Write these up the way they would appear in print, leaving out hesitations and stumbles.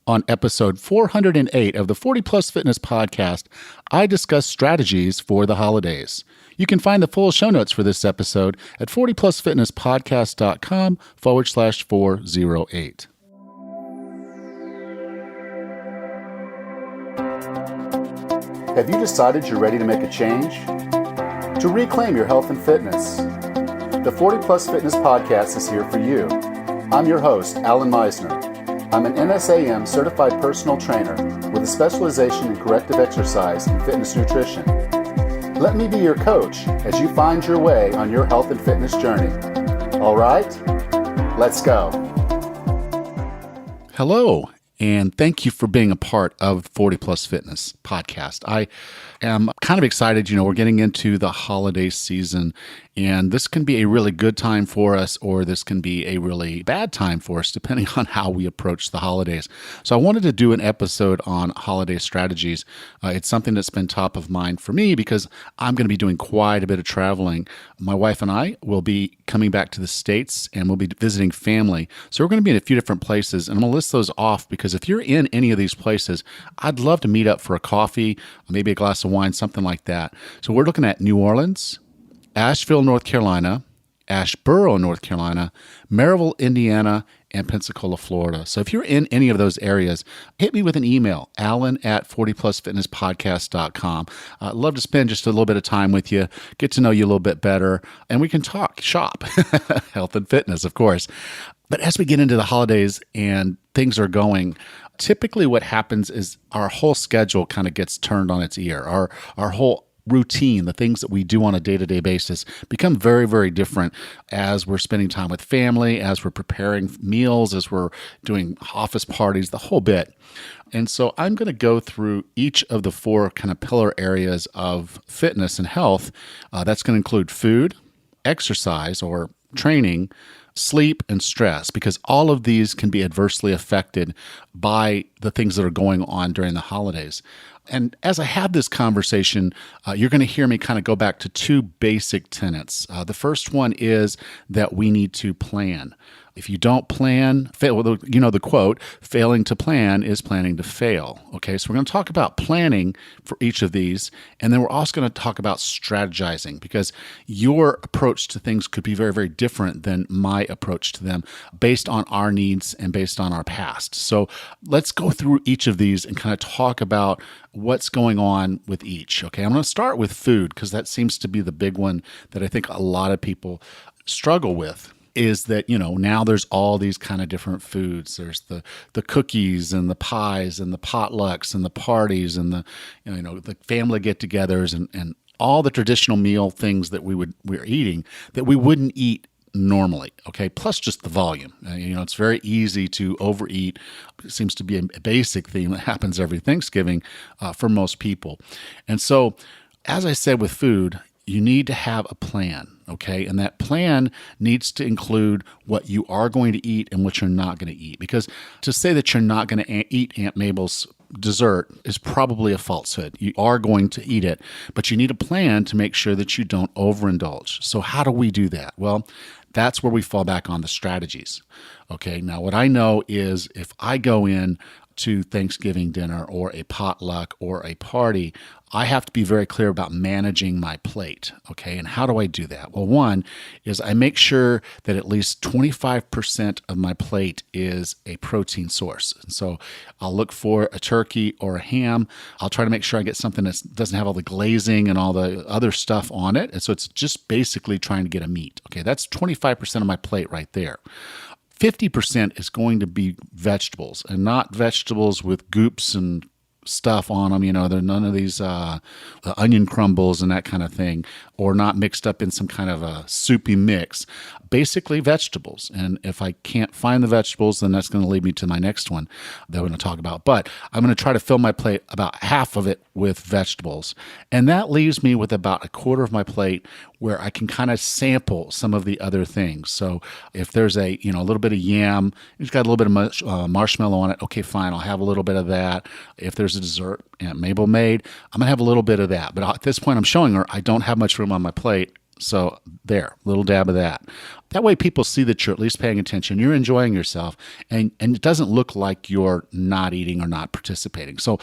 On episode 408 of the 40 Plus Fitness podcast, I discuss strategies for the holidays. You can find the full show notes for this episode at 40plusfitnesspodcast.com/408. Have you decided you're ready to make a change? To reclaim your health and fitness? The 40 Plus Fitness podcast is here for you. I'm your host, Alan Meisner. I'm an NSAM certified personal trainer with a specialization in corrective exercise and fitness nutrition. Let me be your coach as you find your way on your health and fitness journey. All right, let's go. Hello, and thank you for being a part of 40 Plus Fitness podcast. I am kind of excited. We're getting into the holiday season, and this can be a really good time for us, or this can be a really bad time for us, depending on how we approach the holidays. So I wanted to do an episode on holiday strategies. It's something that's been top of mind for me because I'm going to be doing quite a bit of traveling. My wife and I will be coming back to the States, and we'll be visiting family. So we're going to be in a few different places, and I'm going to list those off because if you're in any of these places, I'd love to meet up for a coffee, maybe a glass of wine, something like that. So we're looking at New Orleans, Asheville, North Carolina, Asheboro, North Carolina, Maryville, Indiana, and Pensacola, Florida. So if you're in any of those areas, hit me with an email, alan@40plusfitnesspodcast.com. I'd love to spend just a little bit of time with you, get to know you a little bit better, and we can talk shop, health and fitness, of course. But as we get into the holidays and things are going, typically what happens is our whole schedule kind of gets turned on its ear. Our whole routine, the things that we do on a day-to-day basis, become very, very different as we're spending time with family, as we're preparing meals, as we're doing office parties, the whole bit. And so I'm going to go through each of the four kind of pillar areas of fitness and health. That's going to include food, exercise or training, sleep, and stress, because all of these can be adversely affected by the things that are going on during the holidays. And as I have this conversation, you're going to hear me kind of go back to two basic tenets. The first one is that we need to plan. If you don't plan, the quote, failing to plan is planning to fail. Okay, so we're going to talk about planning for each of these, and then we're also going to talk about strategizing, because your approach to things could be very, very different than my approach to them based on our needs and based on our past. So let's go through each of these and kind of talk about what's going on with each. Okay, I'm going to start with food because that seems to be the big one that I think a lot of people struggle with. Is that, now there's all these kind of different foods. There's the cookies and the pies and the potlucks and the parties and the family get-togethers and all the traditional meal things that we're eating that we wouldn't eat normally. Okay, plus just the volume. It's very easy to overeat. It seems to be a basic theme that happens every Thanksgiving for most people. And so, as I said with food, you need to have a plan, okay? And that plan needs to include what you are going to eat and what you're not going to eat. Because to say that you're not going to eat Aunt Mabel's dessert is probably a falsehood. You are going to eat it, but you need a plan to make sure that you don't overindulge. So how do we do that? Well, that's where we fall back on the strategies. Okay, now what I know is if I go in to Thanksgiving dinner or a potluck or a party, I have to be very clear about managing my plate, okay? And how do I do that? Well, one is I make sure that at least 25% of my plate is a protein source. And so I'll look for a turkey or a ham. I'll try to make sure I get something that doesn't have all the glazing and all the other stuff on it. And so it's just basically trying to get a meat, okay? That's 25% of my plate right there. 50% is going to be vegetables, and not vegetables with goops and stuff on them. They're none of these onion crumbles and that kind of thing, or not mixed up in some kind of a soupy mix. Basically vegetables. And if I can't find the vegetables, then that's going to lead me to my next one that we're going to talk about. But I'm going to try to fill my plate, about half of it, with vegetables. And that leaves me with about a quarter of my plate where I can kind of sample some of the other things. So if there's a little bit of yam, it's got a little bit of marshmallow on it, okay, fine, I'll have a little bit of that. If there's a dessert Aunt Mabel made, I'm going to have a little bit of that. But at this point, I'm showing her I don't have much room on my plate. So there, little dab of that. That way people see that you're at least paying attention, you're enjoying yourself, and it doesn't look like you're not eating or not participating. So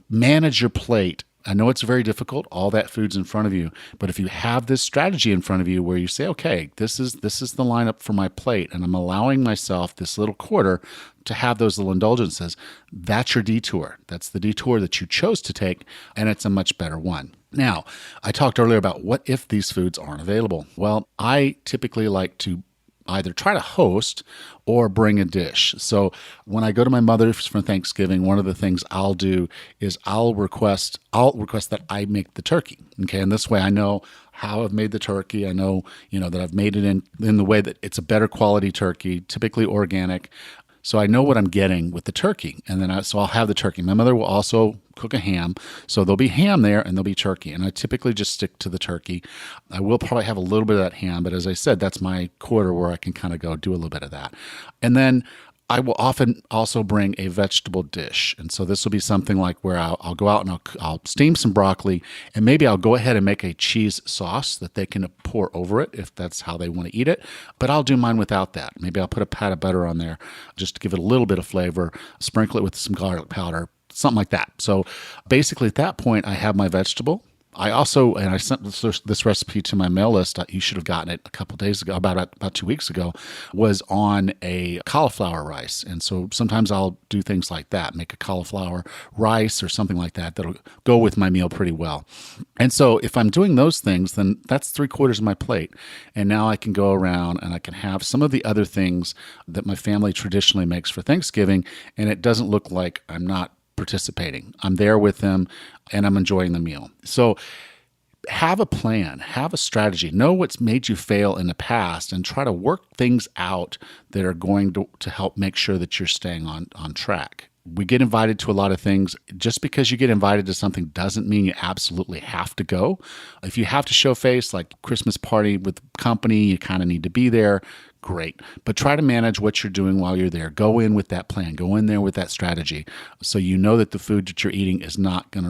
manage your plate. I know it's very difficult. All that food's in front of you, but if you have this strategy in front of you where you say, "Okay, this is the lineup for my plate, and I'm allowing myself this little quarter to have those little indulgences," that's your detour. That's the detour that you chose to take, and it's a much better one. Now, I talked earlier about what if these foods aren't available. Well, I typically like to either try to host or bring a dish. So when I go to my mother's for Thanksgiving, one of the things I'll do is I'll request that I make the turkey. Okay, and this way I know how I've made the turkey. I know, that I've made it in the way that it's a better quality turkey, typically organic. So I know what I'm getting with the turkey, and then so I'll have the turkey. My mother will also cook a ham, so there'll be ham there and there'll be turkey, and I typically just stick to the turkey. I will probably have a little bit of that ham, but as I said, that's my quarter where I can kind of go do a little bit of that. And then I will often also bring a vegetable dish. And so this will be something like where I'll go out and I'll steam some broccoli, and maybe I'll go ahead and make a cheese sauce that they can pour over it if that's how they want to eat it. But I'll do mine without that. Maybe I'll put a pat of butter on there just to give it a little bit of flavor, sprinkle it with some garlic powder, something like that. So basically at that point, I have my vegetable. I also, and I sent this recipe to my mail list, you should have gotten it a couple days ago, about 2 weeks ago, was on a cauliflower rice. And so sometimes I'll do things like that, make a cauliflower rice or something like that that'll go with my meal pretty well. And so if I'm doing those things, then that's 3/4 of my plate. And now I can go around and I can have some of the other things that my family traditionally makes for Thanksgiving, and it doesn't look like I'm not participating. I'm there with them and I'm enjoying the meal. So have a plan, have a strategy, know what's made you fail in the past, and try to work things out that are going to help make sure that you're staying on track. We get invited to a lot of things. Just because you get invited to something doesn't mean you absolutely have to go. If you have to show face, like Christmas party with company, you kind of need to be there. Great. But try to manage what you're doing while you're there. Go in with that plan. Go in there with that strategy so you know that the food that you're eating is not going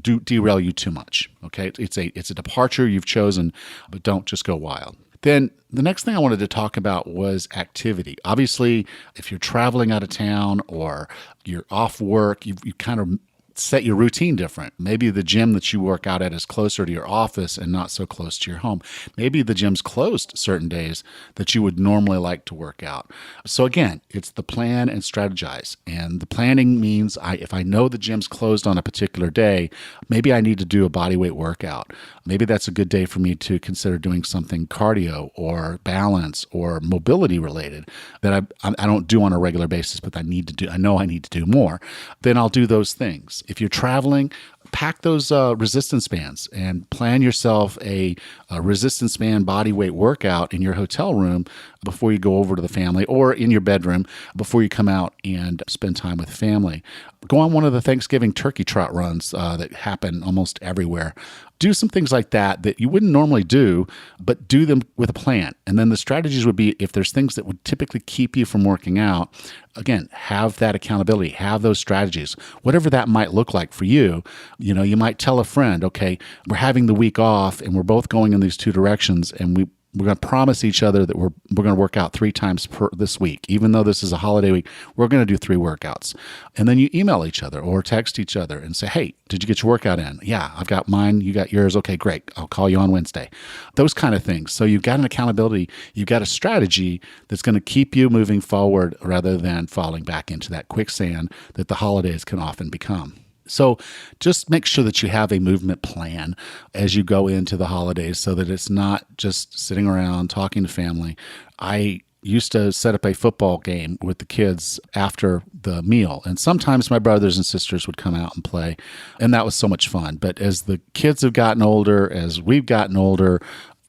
to derail you too much. Okay? It's a departure you've chosen, but don't just go wild. Then the next thing I wanted to talk about was activity. Obviously, if you're traveling out of town or you're off work, you kind of set your routine different. Maybe the gym that you work out at is closer to your office and not so close to your home. Maybe the gym's closed certain days that you would normally like to work out. So again, it's the plan and strategize. And the planning means if I know the gym's closed on a particular day, maybe I need to do a body weight workout. Maybe that's a good day for me to consider doing something cardio or balance or mobility related that I don't do on a regular basis, but I know I need to do more. Then I'll do those things. If you're traveling, pack those resistance bands and plan yourself a resistance band body weight workout in your hotel room before you go over to the family, or in your bedroom before you come out and spend time with family. Go on one of the Thanksgiving turkey trot runs that happen almost everywhere. Do some things like that you wouldn't normally do, but do them with a plan. And then the strategies would be, if there's things that would typically keep you from working out, again, have that accountability, have those strategies, whatever that might look like for you. You might tell a friend, okay, we're having the week off and we're both going in these two directions, and we're going to promise each other that we're going to work out 3 times this week. Even though this is a holiday week, we're going to do 3 workouts. And then you email each other or text each other and say, hey, did you get your workout in? Yeah, I've got mine. You got yours. Okay, great. I'll call you on Wednesday. Those kind of things. So you've got an accountability. You've got a strategy that's going to keep you moving forward rather than falling back into that quicksand that the holidays can often become. So just make sure that you have a movement plan as you go into the holidays so that it's not just sitting around talking to family. I used to set up a football game with the kids after the meal, and sometimes my brothers and sisters would come out and play, and that was so much fun. But as the kids have gotten older, as we've gotten older,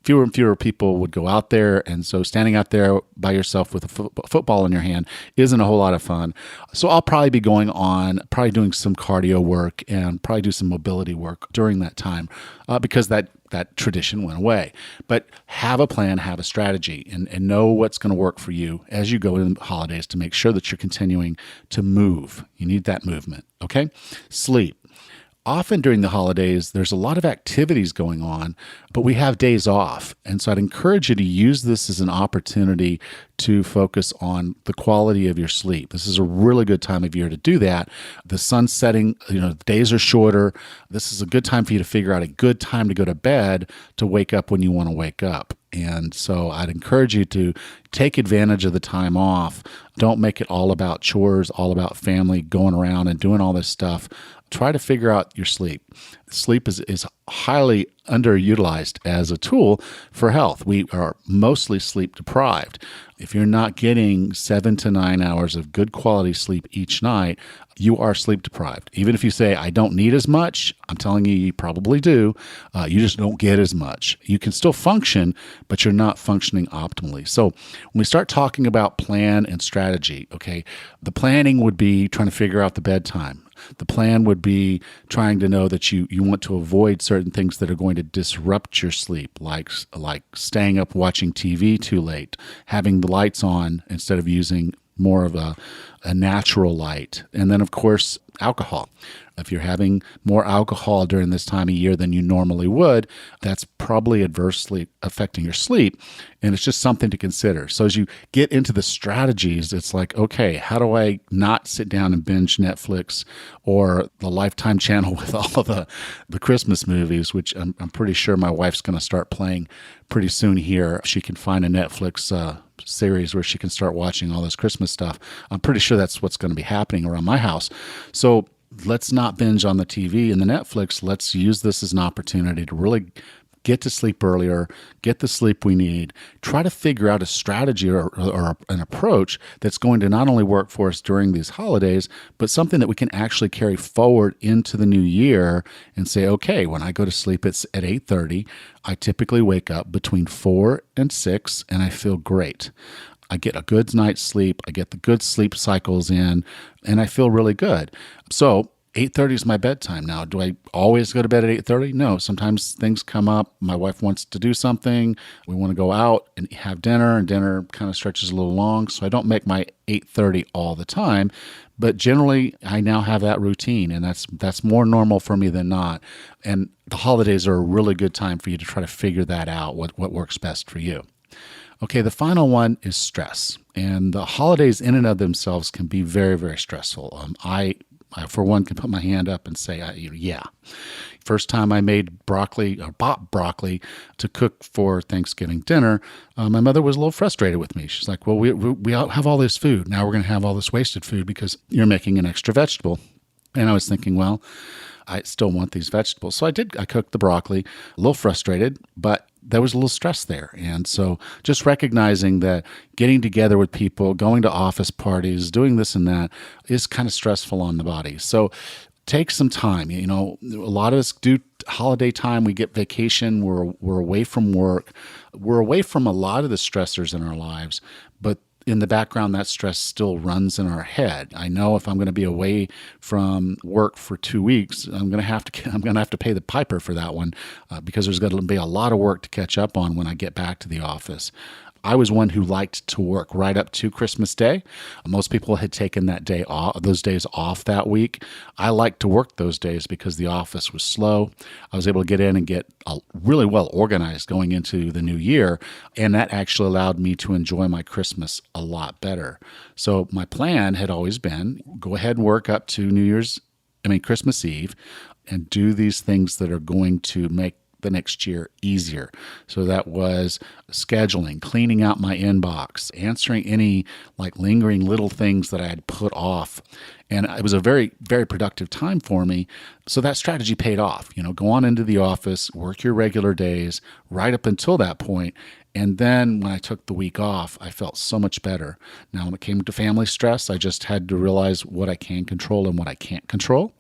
fewer and fewer people would go out there. And so standing out there by yourself with a football in your hand isn't a whole lot of fun. So I'll probably be doing some cardio work and probably do some mobility work during that time because that tradition went away. But have a plan, have a strategy, and know what's going to work for you as you go in the holidays to make sure that you're continuing to move. You need that movement, okay? Sleep. often during the holidays, there's a lot of activities going on, but we have days off. And so I'd encourage you to use this as an opportunity to focus on the quality of your sleep. This is a really good time of year to do that. The sun's setting, the days are shorter. This is a good time for you to figure out a good time to go to bed to wake up when you want to wake up. And so I'd encourage you to take advantage of the time off. Don't make it all about chores, all about family, going around and doing all this stuff. Try to figure out your sleep. Sleep is highly underutilized as a tool for health. We are mostly sleep deprived. If you're not getting 7 to 9 hours of good quality sleep each night, you are sleep deprived. Even if you say, I don't need as much, I'm telling you, you probably do. You just don't get as much. You can still function, but you're not functioning optimally. So when we start talking about plan and strategy, okay, the planning would be trying to figure out the bedtime. The plan would be trying to know that you want to avoid certain things that are going to disrupt your sleep, like staying up watching TV too late, having the lights on instead of using more of a natural light. And then, of course, alcohol. If you're having more alcohol during this time of year than you normally would, that's probably adversely affecting your sleep. And it's just something to consider. So as you get into the strategies, it's like, okay, how do I not sit down and binge Netflix or the Lifetime channel with all of the Christmas movies, which I'm pretty sure my wife's going to start playing pretty soon here. She can find a Netflix series where she can start watching all this Christmas stuff. I'm pretty sure that's what's going to be happening around my house. So let's not binge on the TV and the Netflix. Let's use this as an opportunity to really get to sleep earlier, get the sleep we need, try to figure out a strategy or an approach that's going to not only work for us during these holidays, but something that we can actually carry forward into the new year and say, okay, when I go to sleep at 8:30, I typically wake up between 4 and 6 and I feel great. I get a good night's sleep, I get the good sleep cycles in, and I feel really good. So 8:30 is my bedtime now. Do I always go to bed at 8:30? No. Sometimes things come up. My wife wants to do something. We want to go out and have dinner, and dinner kind of stretches a little long. So I don't make my 8:30 all the time. But generally, I now have that routine, and that's more normal for me than not. And the holidays are a really good time for you to try to figure that out, what works best for you. Okay, the final one is stress. And the holidays in and of themselves can be very, very stressful. I for one, can put my hand up and say, yeah. First time I made broccoli or bought broccoli to cook for Thanksgiving dinner, my mother was a little frustrated with me. She's like, well, we have all this food. Now we're going to have all this wasted food because you're making an extra vegetable. And I was thinking, well, I still want these vegetables. So I cooked the broccoli, a little frustrated, but there was a little stress there. And so just recognizing that getting together with people, going to office parties, doing this and that is kind of stressful on the body. So take some time. A lot of us do holiday time. We get vacation. We're away from work. We're away from a lot of the stressors in our lives, but in the background, that stress still runs in our head. I know if I'm going to be away from work for 2 weeks, I'm going to have to pay the piper for that one because there's going to be a lot of work to catch up on when I get back to the office. I was one who liked to work right up to Christmas Day. Most people had taken those days off that week. I liked to work those days because the office was slow. I was able to get in and get really well organized going into the new year, and that actually allowed me to enjoy my Christmas a lot better. So my plan had always been, go ahead and work up to Christmas Eve, and do these things that are going to make the next year easier. So that was scheduling, cleaning out my inbox, answering any lingering little things that I had put off. And it was a very, very productive time for me. So that strategy paid off. Go on into the office, work your regular days right up until that point. And then when I took the week off, I felt so much better. Now, when it came to family stress, I just had to realize what I can control and what I can't control.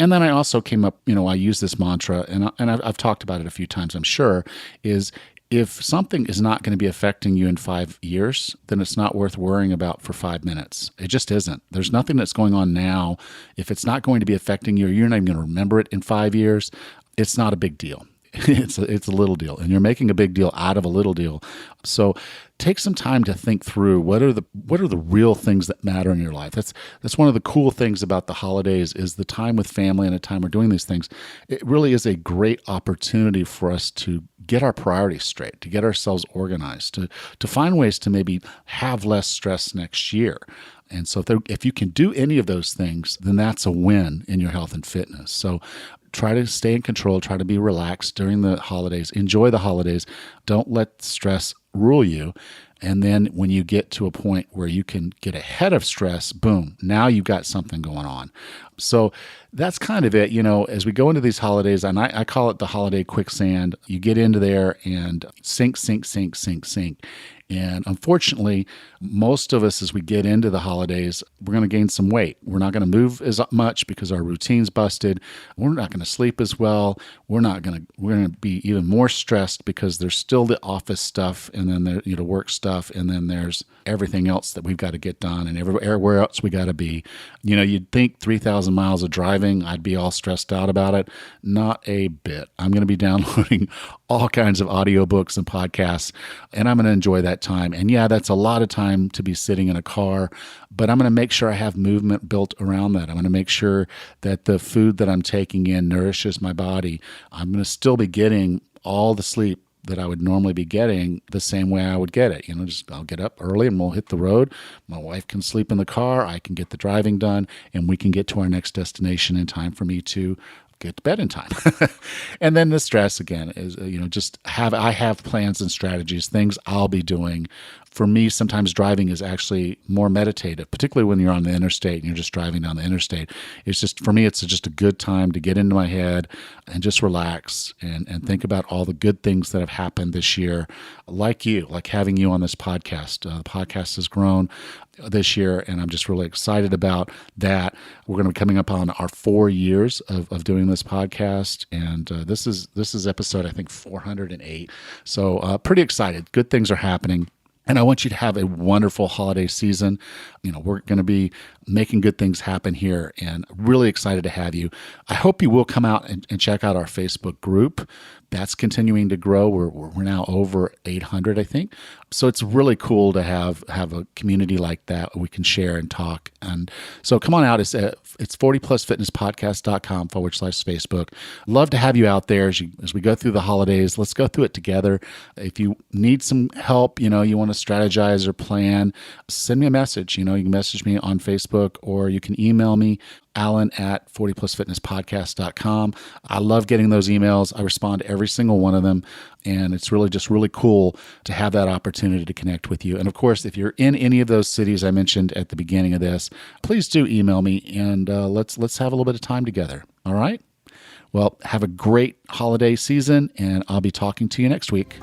And then I also came up, I use this mantra, and I've talked about it a few times, I'm sure, is if something is not going to be affecting you in 5 years, then it's not worth worrying about for 5 minutes. It just isn't. There's nothing that's going on now. If it's not going to be affecting you, or you're not even going to remember it in 5 years, it's not a big deal. it's a little deal, and you're making a big deal out of a little deal. So take some time to think through what are the real things that matter in your life. That's one of the cool things about the holidays is the time with family and the time we're doing these things. It really is a great opportunity for us to get our priorities straight, to get ourselves organized, to find ways to maybe have less stress next year. And so if you can do any of those things, then that's a win in your health and fitness. So try to stay in control, try to be relaxed during the holidays, enjoy the holidays. Don't let stress rule you. And then when you get to a point where you can get ahead of stress, boom, now you've got something going on. So that's kind of it. As we go into these holidays, and I call it the holiday quicksand, you get into there and sink. And unfortunately, most of us, as we get into the holidays, we're going to gain some weight. We're not going to move as much because our routine's busted. We're not going to sleep as well. We're going to be even more stressed because there's still the office stuff, and then there, work stuff, and then there's everything else that we've got to get done, and everywhere else we got to be. You'd think 3,000 miles of driving, I'd be all stressed out about it. Not a bit. I'm going to be downloading all kinds of audiobooks and podcasts, and I'm going to enjoy that time. And yeah, that's a lot of time to be sitting in a car, but I'm going to make sure I have movement built around that. I'm going to make sure that the food that I'm taking in nourishes my body. I'm going to still be getting all the sleep that I would normally be getting the same way I would get it. I'll get up early and we'll hit the road. My wife can sleep in the car. I can get the driving done, and we can get to our next destination in time for me to get to bed in time. And then the stress again is, I have plans and strategies, things I'll be doing. For me, sometimes driving is actually more meditative, particularly when you're on the interstate and you're just driving down the interstate. For me, it's just a good time to get into my head and just relax and think about all the good things that have happened this year, like having you on this podcast. The podcast has grown this year, and I'm just really excited about that. We're going to be coming up on our 4 years of doing this podcast, and this is episode, I think, 408. So pretty excited. Good things are happening. And I want you to have a wonderful holiday season. We're going to be making good things happen here, and really excited to have you. I hope you will come out and check out our Facebook group. That's continuing to grow. We're now over 800, I think. So it's really cool to have a community like that where we can share and talk. And so come on out. It's 40plusfitnesspodcast.com/Facebook. Love to have you out there as we go through the holidays. Let's go through it together. If you need some help, you want to strategize or plan, send me a message. You can message me on Facebook, or you can email me, Alan@40plusfitnesspodcast.com. I love getting those emails. I respond to every single one of them, and it's really cool to have that opportunity to connect with you. And of course, if you're in any of those cities I mentioned at the beginning of this, please do email me, and let's have a little bit of time together. All right? Well, have a great holiday season, and I'll be talking to you next week.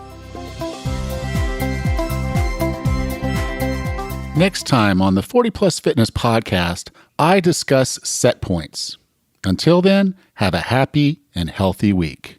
Next time on the 40 Plus Fitness Podcast, I discuss set points. Until then, have a happy and healthy week.